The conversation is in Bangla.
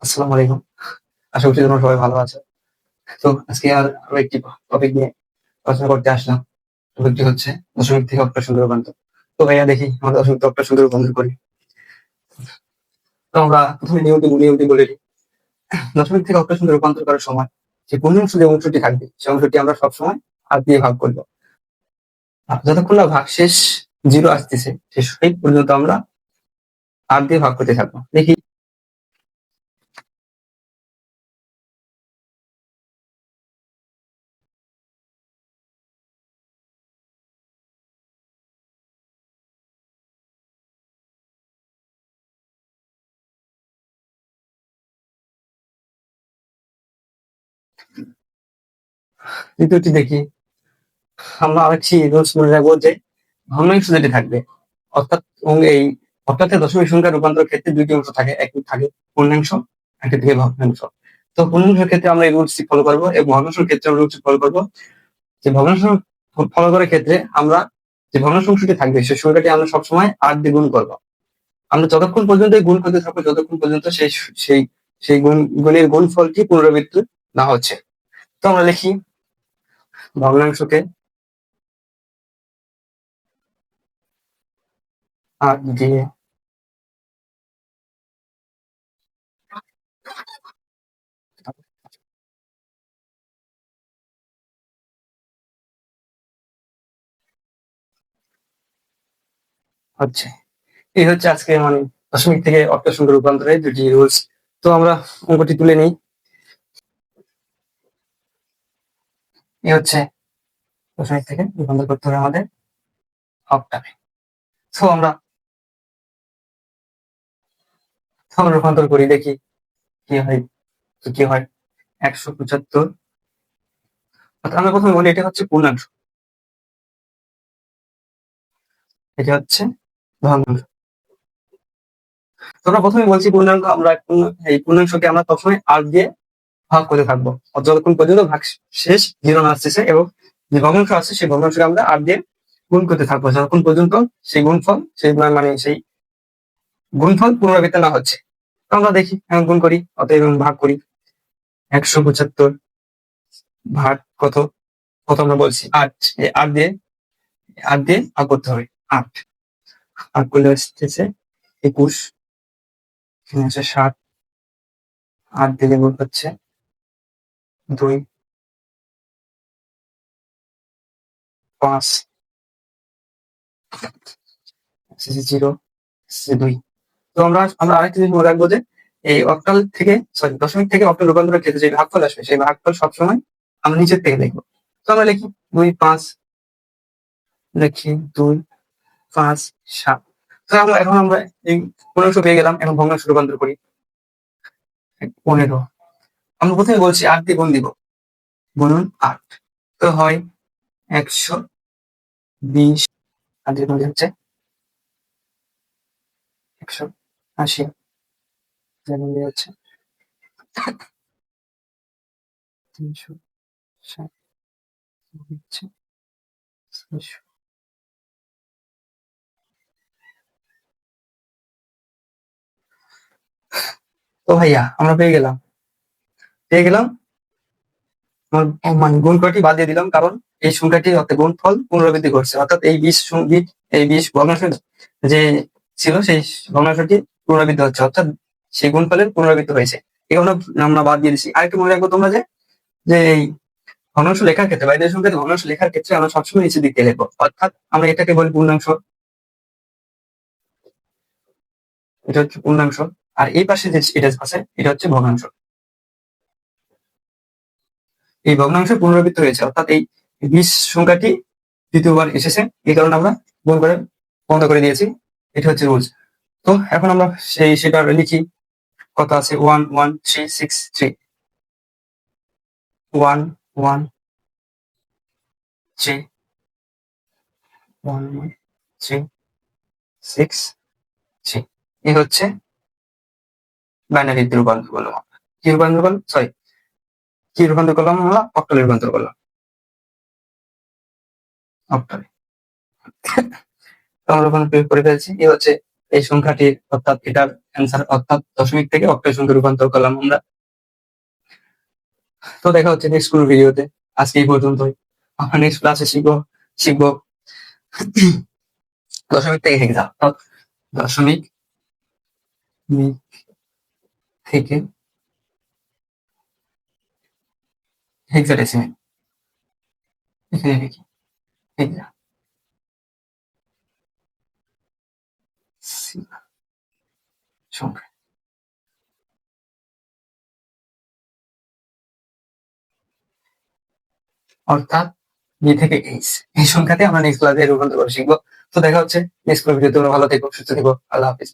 আসসালামু আলাইকুম। আশা করছি তোমরা সবাই ভালো আছো। তো আজকে আরো একটি টপিক নিয়ে আলোচনা করতে আসলাম। টপিকটি হচ্ছে দশমিক থেকে অক্টাল রূপান্তর। তো ভাইয়া দেখি আমরা দশমিক থেকে অক্টাল রূপান্তর করি। তো আমরা প্রথমে নিয়মটি বলে নিই। দশমিক থেকে অক্টাল রূপান্তর করার সময় যে পূর্ণাংশ যে অংশটি থাকবে সেই অংশটি আমরা সবসময় ৮ দিয়ে ভাগ করবো। যতক্ষণ না ভাগশেষ 0 আসতেছে সেই পর্যন্ত আমরা ৮ দিয়ে ভাগ করতে থাকবো। দেখি দ্বিতীয়টি দেখি। আমরা আরেকটি রুলস মনে রাখবো যে ভগ্নাংশ যেটি থাকবে অর্থাৎ এই অর্থাৎ দশমিক সংখ্যা রূপান্তর ক্ষেত্রে দুইটি অংশ থাকে, একটি থাকে পূর্ণাংশ, একটি থেকে ভগ্নাংশ। তো পূর্ণাংশের ক্ষেত্রে আমরা এই রুলসটি ফলো করবো এবং ভগ্নাংশের ক্ষেত্রে আমরা রুলসটি ফলো করবো। যে ভগ্নাংশ ফলো করার ক্ষেত্রে আমরা যে ভগ্নাংশ অংশটি থাকবে সেই সংখ্যাটি আমরা সবসময় ৮ দিয়ে গুণ করবো। আমরা যতক্ষণ পর্যন্ত গুণ করতে থাকবো যতক্ষণ পর্যন্ত সেই সেই সেই গুণের গুণফলটি পুনরাবৃত্তি না হচ্ছে। তো আমরা লিখি ভগ্নাংশকে ৮ দিয়ে হচ্ছে। এই হচ্ছে আজকে মানে দশমিক থেকে অক্টাল সংখ্যা রূপান্তরের দুটি রুলস। তো আমরা অঙ্কটি তুলে নিই। এই হচ্ছে দশমিক থেকে রূপান্তর করতে হবে আমাদের অক্টালে। তো আমরা রূপান্তর করি, দেখি কি হয় ১৭৫। আমরা প্রথমে বলি এটা হচ্ছে পূর্ণাংশ, এটা হচ্ছে ভগ্নাংশ। তো আমরা প্রথমে বলছি পূর্ণাঙ্ক, আমরা এই পূর্ণাংশকে আমরা সবসময় ৮ দিয়ে ভাগ করতে থাকবো যতক্ষণ পর্যন্ত ভাগ শেষ 0 না আসতেছে, এবং যে ভগ্নাংশ আছে সেই ভগ্নাংশকে আমরা ৮ দিয়ে গুণ করতে থাকবো যতক্ষণ পর্যন্ত সেই গুণফল সেই গুণফল পুনরাবৃত্তি না হচ্ছে। তো আমরা দেখি এখন গুণ করি, অতএব ভাগ করি। ১৭৫ ভাগ কত কত আমরা বলছি ৮। এই ৮ দিয়ে ভাগ করতে হবে। ৮ ভাগ করলে আসতেছে ২১, এখানে আছে ৭, ৮ দিলে গুণ হচ্ছে ২, ৫, ০, ২। তো আমরা আরেকটা জিনিস মনে রাখবো যে এই অক্টাল থেকে দশমিক থেকে অক্টাল রূপান্তরের ক্ষেত্রে যে ভাগফল আসবে সেই ভাগফল সবসময় আমরা নিচের থেকে দেখবো। তো আমরা লিখি ২, ৫, লিখি ২, ৫, ৭। তো এখন আমরা এই পূর্ণাংশ পেয়ে গেলাম, এখন ভগ্নাংশ রূপান্তর করি। ১৫ আমরা প্রথমে বলছি ৮ দিয়ে গুণ দিব, গুণন ৮ তো হয় ১২০, ৮ দিয়ে গুণ হচ্ছে ১৮০, হচ্ছে ৩৬০ হচ্ছে ৬০০। তো ভাইয়া আমরা পেয়ে গেলাম মানে গুণ করাটি বাদ দিয়ে দিলাম, কারণ এই সংখ্যাটি অর্থাৎ গুণফল পুনরাবৃত্তি করছে, অর্থাৎ এই ২০ ভগ্নাংশ যে ছিল সেই ভগ্নাংশটি পুনরাবৃত্তি হচ্ছে, অর্থাৎ সেই গুণফলের পুনরাবৃত্তি হয়েছে। এগুলো আমরা বাদ দিয়ে দিচ্ছি। আরেকটু মনে রাখবো তোমরা যে এই ভগ্নাংশ লেখার ক্ষেত্রে বাইরের সংখ্যার ভগ্নাংশ লেখার ক্ষেত্রে আমরা সবসময় নিচের দিক দিয়ে লিখবো, অর্থাৎ আমরা এটাকে বলি পূর্ণাংশ, এটা হচ্ছে পূর্ণাংশ, আর এই পাশে যে এটা আছে এটা হচ্ছে ভগ্নাংশ। এই ভগ্নাংশ পুনরাবৃত্তি হয়েছে, অর্থাৎ এই ২০ সংখ্যাটি দ্বিতীয়বার এসেছে, এই কারণে আমরা গুণ করে বন্ধ করে দিয়েছি। এটা হচ্ছে রুলস। তো এখন আমরা সেটা লিখি। কত আছে 11363, 113, 11363। এই হচ্ছে বাইনারি রূপান্তর করলাম আমরা। কি রূপান্তর করলাম, সরি, কি রূপান্তর করলাম আমরা, অক্টালে রূপান্তর করলাম, অক্টালে। তো আমরা ওখানে প্রয়োগ করে ফেলছি। এই হচ্ছে এই সংখ্যাটির অর্থাৎ এটার অ্যান্সার অর্থাৎ দশমিক থেকে অক্টাল সংখ্যা রূপান্তর করলাম আমরা। তো দেখা হচ্ছে নেক্সট কোনো ভিডিওতে। আজকে এই পর্যন্তই। আমরা নেক্সট ক্লাসে শিখবো দশমিক থেকে হেক্সা, অর্থাৎ দশমিক থেকে হেক্সাডেসিমেল। এখানে লিখি হেক্সা সংখ্যা। অর্থাৎ বি থেকে এইচ, এই সংখ্যাতে আমরা নেক্সট ক্লাসে রূপান্তর করে শিখবো। তো দেখা হচ্ছে নেক্সট ভিডিও। তোমরা ভালো থেকো, সুস্থ থেকো। আল্লাহ হাফিজ।